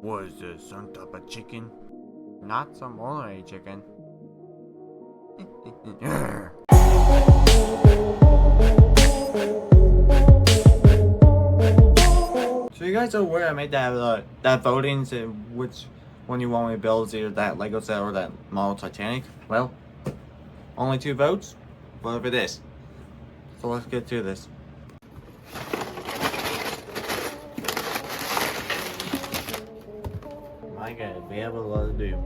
Was this some type of chicken? Not some ordinary chicken. So you guys are aware I made that voting to which one you want me to build, either that Lego set or that model Titanic? Well, only 2 votes, but for this. So let's get to this. My God, we have a lot to do.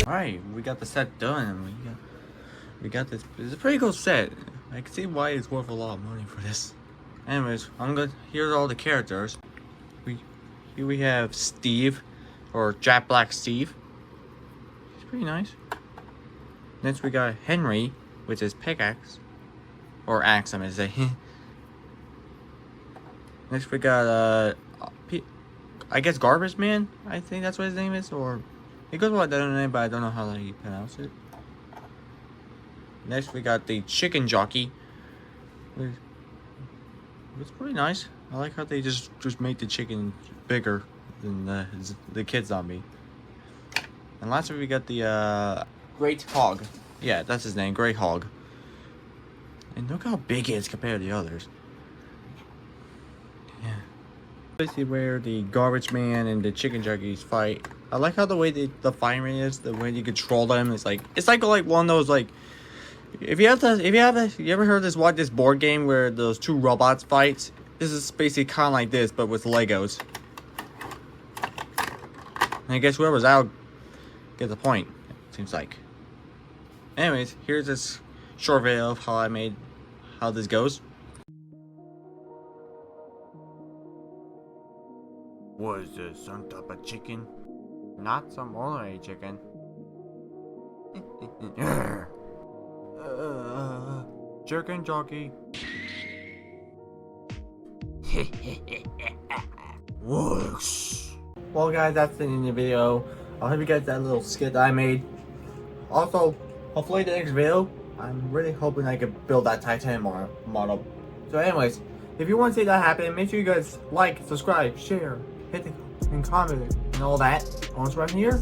Alright, we got the set done. We got this. It's a pretty cool set. I can see why it's worth a lot of money for this. Anyways, here's all the characters. Here we have Steve, or Jack Black Steve. He's pretty nice. Next we got Henry, which is pickaxe, or axe, I'm gonna say. Next we got I guess Garbage Man. I think that's what his name is, or he goes by that name, but I don't know how he pronounce it. Next we got the Chicken Jockey. It's pretty nice. I like how they just make the chicken bigger than the kid zombie. And lastly we got the Great Hog. Yeah, that's his name, Great Hog. And look how big he is compared to the others. Yeah. Basically where the Garbage Man and the Chicken Jockeys fight. I like how the way the firing is, the way you control them. It's like one of those, like, you ever heard this board game where those 2 robots fight? This is basically kind of like this, but with Legos. And I guess whoever's out gets the point, it seems like. Anyways, here's this short video of how this goes. Was this some type of chicken? Not some ordinary chicken. Chickenjockey. Whoosh. Well guys, that's the end of the video. I hope you guys that little skit that I made. Also, hopefully the next video, I'm really hoping I can build that Titan model. So anyways, if you want to see that happen, make sure you guys like, subscribe, share, hit the and comment and all that. Once right here,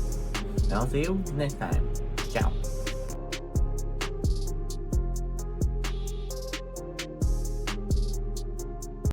and I'll see you next time.